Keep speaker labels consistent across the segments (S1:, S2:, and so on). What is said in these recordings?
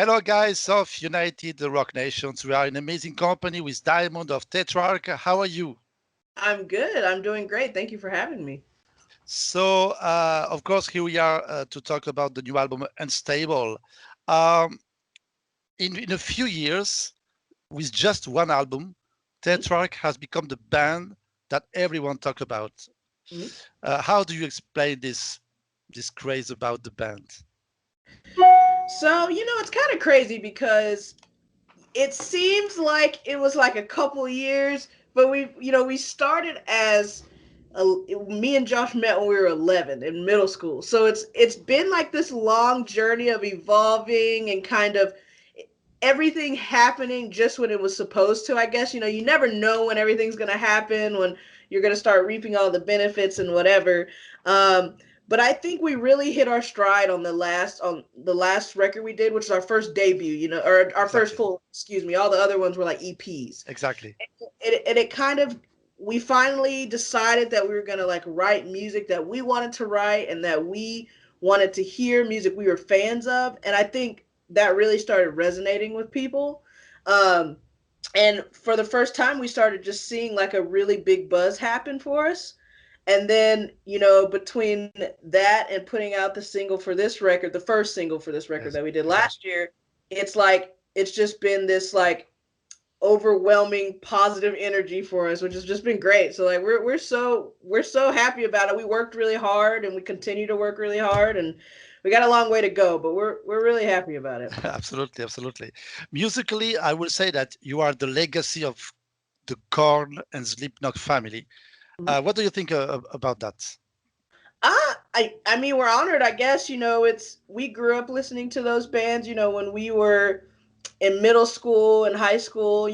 S1: Hello, guys of United Rock Nations. We are an amazing company with Diamond of TETRACH. How are you?
S2: I'm good. I'm doing great. Thank you for having me.
S1: So, of course, here we are to talk about the new album Unstable. Um, in a few years, with just one album,
S2: Mhm,
S1: TETRACH has become the band that everyone talk about.
S2: mhm.
S1: How do you explain this craze about the band?
S2: So, it's kind of crazy because it seems like it was like a couple years, but we started as me and Josh met when we were 11 in middle school. So it's been like this long journey of evolving and kind of everything happening just when it was supposed to. I guess you never know when everything's going to happen, when you're going to start reaping all the benefits and whatever. um but I think we really hit our stride on the last record we did, which is our first debut, or our first
S1: Exactly.
S2: full, excuse me. All the other ones were like EPs.
S1: Exactly.
S2: And it kind of, we finally decided that we were going to like write music that we wanted to write and that we wanted to hear, music we were fans of. And I think that really started resonating with people. um and for the first time we started just seeing like a really big buzz happen for us. And then, between that and putting out the single for this record, the first single for this record
S1: Yes.
S2: that we did
S1: Exactly.
S2: last year, it's like it's just been this like overwhelming positive energy for us, which has just been great. So like we're so happy about it. We worked really hard and we continue to work really hard, and we got a long way to go, but we're really happy about it.
S1: Absolutely, absolutely. Musically, I will say that you are the legacy of the Korn and Slipknot family.
S2: Mhm.
S1: What do you think about that?
S2: I mean, we're honored, I guess. It's we grew up listening to those bands, when we were in middle school and high school.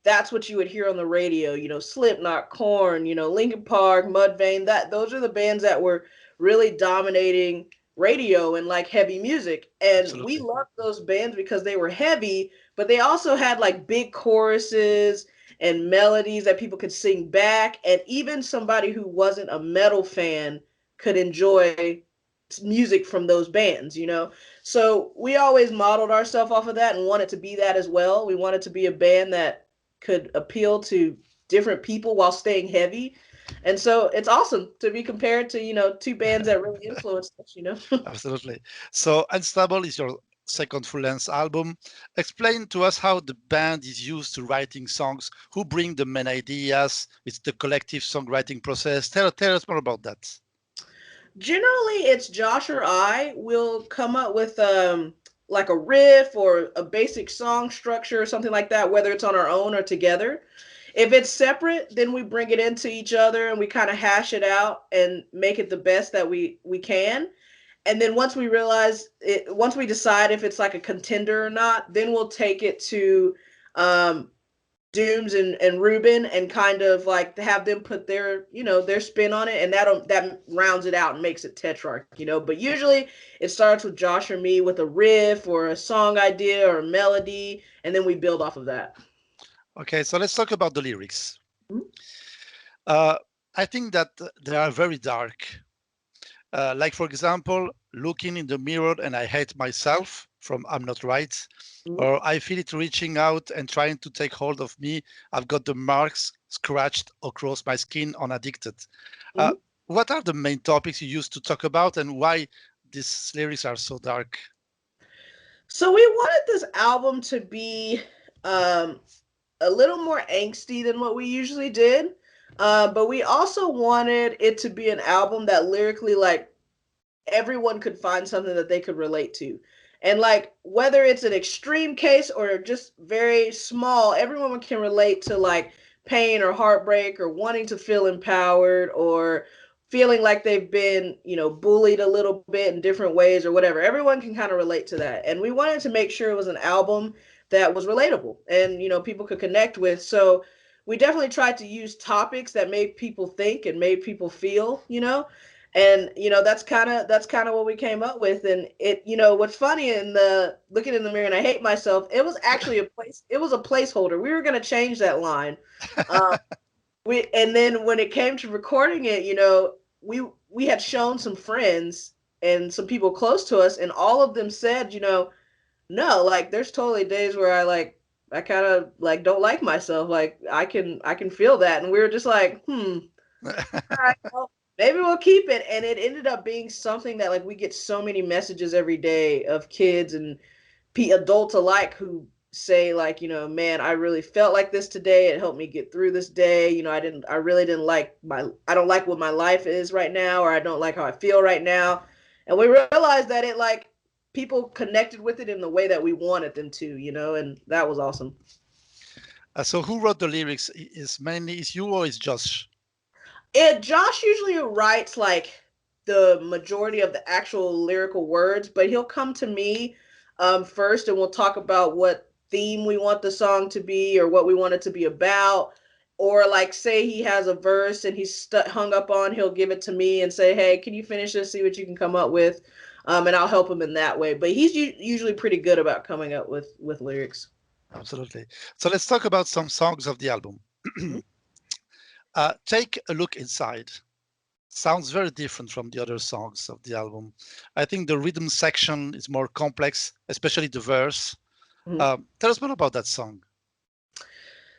S2: That's what you would hear on the radio. Slipknot, Korn, Linkin Park, Mudvayne. Those are the bands that were really dominating radio and like heavy music. And we
S1: Absolutely.
S2: loved those bands because they were heavy, but they also had like big choruses and melodies that people could sing back. And even somebody who wasn't a metal fan could enjoy music from those bands. So we always modeled ourselves off of that and wanted to be that as well. We wanted to be a band that could appeal to different people while staying heavy. And so it's awesome to be compared to, two bands that really influenced us.
S1: Absolutely. So, Unstable is your second full-length album. Explain to us how the band is used to writing songs, who bring the main ideas, it's the collective songwriting process. Tell us more about that.
S2: Generally, it's Josh or I will come up with like a riff or a basic song structure or something like that, whether it's on our own or together. If it's separate, then we bring it into each other and we kind of hash it out and make it the best that we can. And then once we decide if it's like a contender or not, then we'll take it to um, Dooms and Ruben and kind of like have them put their spin on it, and that rounds it out and makes it Tetrarch. But usually it starts with Josh or me with a riff or a song idea or a melody, and then we build off of that.
S1: Okay, so let's talk about the lyrics.
S2: Mhm.
S1: Uh, I think that they are very dark. Like, for example, looking in the mirror and I hate myself from I'm Not Right,
S2: Mhm.
S1: or I feel it reaching out and trying to take hold of me. I've got the marks scratched across my skin on Addicted. Uh,
S2: Mhm.
S1: what are the main topics you used to talk about and why these lyrics are so dark?
S2: So we wanted this album to be um, a little more angsty than what we usually did. But we also wanted it to be an album that lyrically, like, everyone could find something that they could relate to. And like whether it's an extreme case or just very small, everyone can relate to like pain or heartbreak or wanting to feel empowered or feeling like they've been, bullied a little bit in different ways or whatever. Everyone can kind of relate to that. And we wanted to make sure it was an album that was relatable and, people could connect with. So we definitely tried to use topics that made people think and made people feel. And that's kind of what we came up with. And what's funny, in the looking in the mirror and I hate myself, it was a placeholder. We were going to change that line. um and then when it came to recording it, we had shown some friends and some people close to us, and all of them said, No, like there's totally days where I kind of like don't like myself. Like I can feel that, and we were just like, all right, well, maybe we'll keep it. And it ended up being something that like we get so many messages every day of kids and adults alike who say like, man, I really felt like this today. It helped me get through this day. I really didn't like I don't like what my life is right now, or I don't like how I feel right now. And we realized that it like people connected with it in the way that we wanted them to, and that was awesome.
S1: So who wrote the lyrics? Is you or is Josh?
S2: Josh usually writes like the majority of the actual lyrical words, but he'll come to me first, and we'll talk about what theme we want the song to be or what we want it to be about. Or like, say he has a verse and he's hung up on, he'll give it to me and say, "Hey, can you finish this? See what you can come up with," and I'll help him in that way. But he's usually pretty good about coming up with lyrics.
S1: Absolutely. So let's talk about some songs of the album.
S2: Mhm.
S1: Take a look inside. Sounds very different from the other songs of the album. I think the rhythm section is more complex, especially the verse.
S2: Mhm.
S1: Tell us more about that song.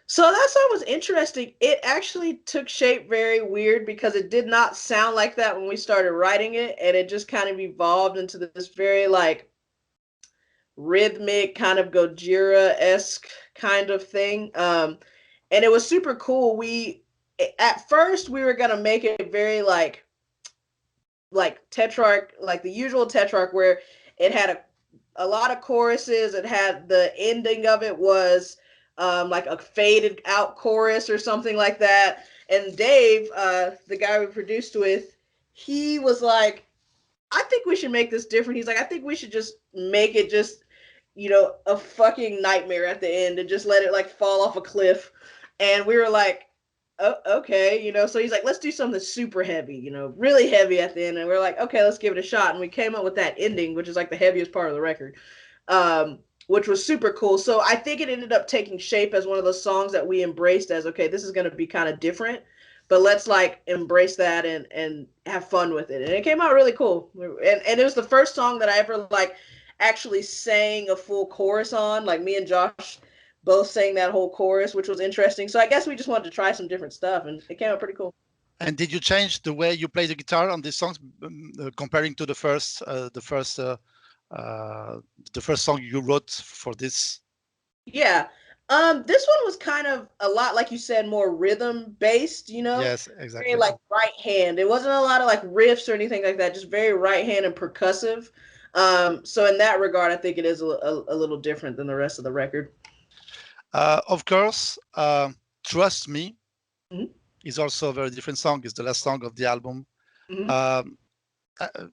S2: So that song was interesting. It actually took shape very weird because it did not sound like that when we started writing it, and it just kind of evolved into this very like rhythmic kind of Gojira-esque kind of thing. And it was super cool. We at first we were gonna make it very like Tetrarch, like the usual Tetrarch, where it had a lot of choruses. It had the ending of it was like a faded out chorus or something like that. And Dave, the guy we produced with, he was like, I think we should make this different. He's like, I think we should just make it just, a fucking nightmare at the end and just let it like fall off a cliff. And we were like, oh, okay, so he's like, let's do something super heavy, really heavy at the end. And we're like, okay, let's give it a shot. And we came up with that ending, which is like the heaviest part of the record, which was super cool. So I think it ended up taking shape as one of those songs that we embraced as, okay, this is going to be kind of different, but let's like embrace that and have fun with it. And it came out really cool. And it was the first song that I ever like actually sang a full chorus on. Like me and Josh both sang that whole chorus, which was interesting. So I guess we just wanted to try some different stuff, and it came out pretty cool.
S1: And did you change the way you play the guitar on these songs, comparing to uh, the first song you wrote for this?
S2: Yeah. This one was kind of a lot, like you said, more rhythm based,
S1: Yes,
S2: very
S1: exactly.
S2: like right hand. It wasn't a lot of like riffs or anything like that, just very right hand and percussive. So in that regard, I think it is a little different than the rest of the record.
S1: Of course, Trust Me
S2: Mhm.
S1: is also a very different song. It's the last song of the album.
S2: Mhm.
S1: Um,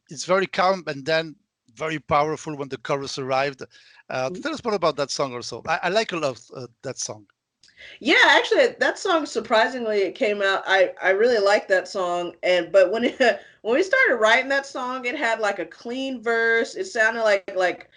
S1: it's very calm and then very powerful when the chorus arrived.
S2: Mhm.
S1: Tell us more about that song also. I like a lot that song.
S2: Yeah, actually, that song surprisingly it came out. I really liked that song, and but when when we started writing that song, it had like a clean verse. It sounded like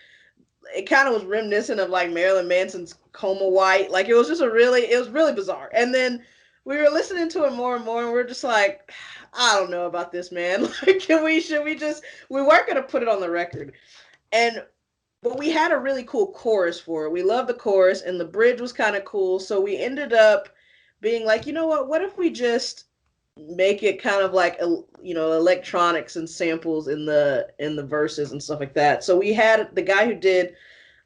S2: it kind of was reminiscent of like Marilyn Manson's Coma White. Like it was really bizarre. And then we were listening to it more and more, and we are just like, I don't know about this, man. Like, should we just we weren't gonna put it on the record, and but we had a really cool chorus for it. We loved the chorus, and the bridge was kind of cool. So we ended up being like, you know what? What if we just make it kind of like electronics and samples in the verses and stuff like that. So we had the guy who did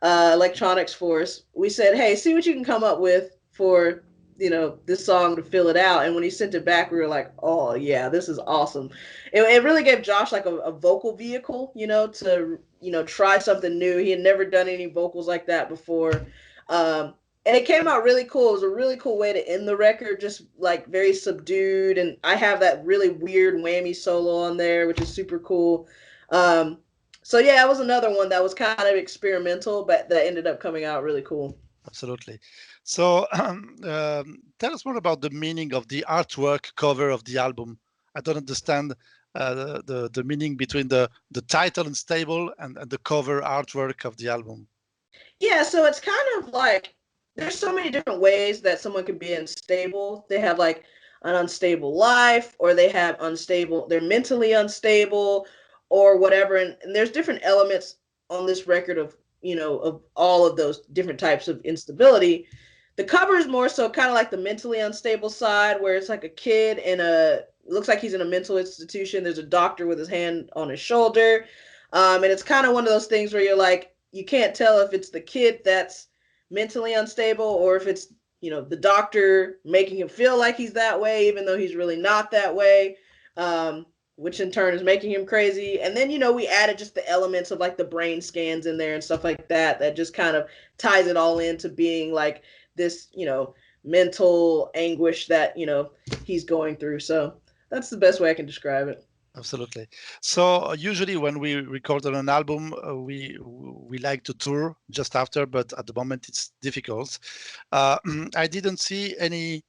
S2: electronics for us. We said, hey, see what you can come up with for this song to fill it out. And when he sent it back, we were like, oh yeah, this is awesome. It really gave Josh like a vocal vehicle, to try something new. He had never done any vocals like that before. And it came out really cool. It was a really cool way to end the record, just like very subdued. And I have that really weird whammy solo on there, which is super cool. Um, so yeah, it was another one that was kind of experimental, but that ended up coming out really cool.
S1: Absolutely. So tell us more about the meaning of the artwork cover of the album. I don't understand the meaning between the title Unstable and the cover artwork of the album.
S2: Yeah, so it's kind of like there's so many different ways that someone can be unstable. They have like an unstable life, or they have unstable, they're mentally unstable, or whatever. And there's different elements on this record of of all of those different types of instability. The cover is more so kind of like the mentally unstable side, where it's like a kid looks like he's in a mental institution. There's a doctor with his hand on his shoulder. And it's kind of one of those things where you're like, you can't tell if it's the kid that's mentally unstable or if it's, the doctor making him feel like he's that way, even though he's really not that way, which in turn is making him crazy. And then, we added just the elements of like the brain scans in there and stuff like that just kind of ties it all into being like this, mental anguish that, he's going through. So that's the best way I can describe it.
S1: Absolutely. So usually when we record on an album, we like to tour just after, but at the moment it's difficult. I didn't see any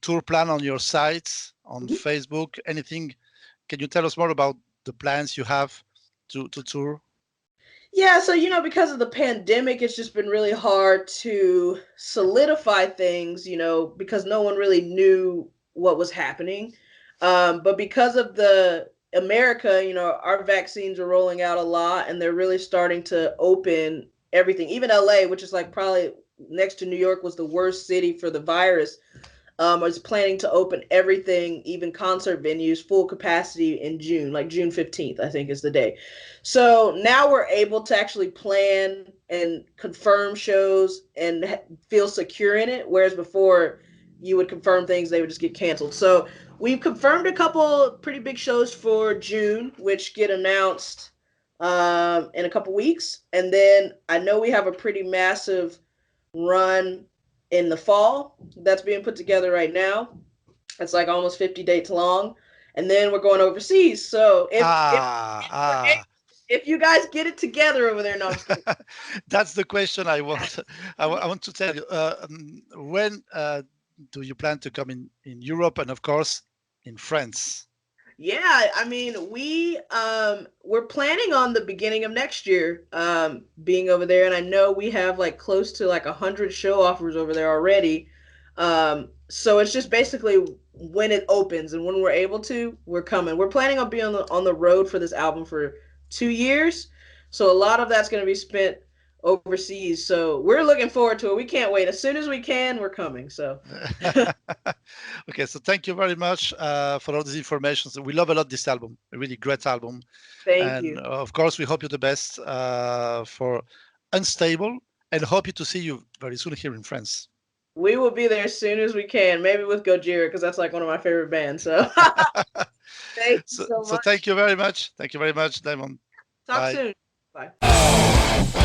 S1: tour plan on your site, on Facebook, anything. Can you tell us more about the plans you have to tour?
S2: Yeah, so because of the pandemic, it's just been really hard to solidify things, because no one really knew what was happening. But because of the America, our vaccines are rolling out a lot and they're really starting to open everything. Even LA, which is like probably next to New York, was the worst city for the virus. Is planning to open everything, even concert venues, full capacity in June, like June 15th, I think is the day. So now we're able to actually plan and confirm shows and feel secure in it. Whereas before you would confirm things, they would just get canceled. So we've confirmed a couple pretty big shows for June, which get announced in a couple weeks. And then I know we have a pretty massive run in the fall that's being put together right now. It's like almost 50 dates long. And then we're going overseas. So if you guys get it together over there, no.
S1: That's the question I want. I want to tell you. When do you plan to come in Europe and of course in France?
S2: Yeah, I mean, we're planning on the beginning of next year being over there, and I know we have like close to like 100 show offers over there already. So it's just basically when it opens and when we're able to, we're coming. We're planning on being on the road for this album for 2 years, so a lot of that's going to be spent overseas. So we're looking forward to it. We can't wait. As soon as we can, we're coming. So
S1: okay, so thank you very much for all this information. So we love a lot this album, a really great album.
S2: Thank you.
S1: Of course, we hope you the best for Unstable and hope to see you very soon here in France.
S2: We will be there as soon as we can, maybe with Gojira, because that's like one of my favorite bands. So thank you so much.
S1: So thank you very much. Thank you very much, Diamond.
S2: Talk soon. Bye.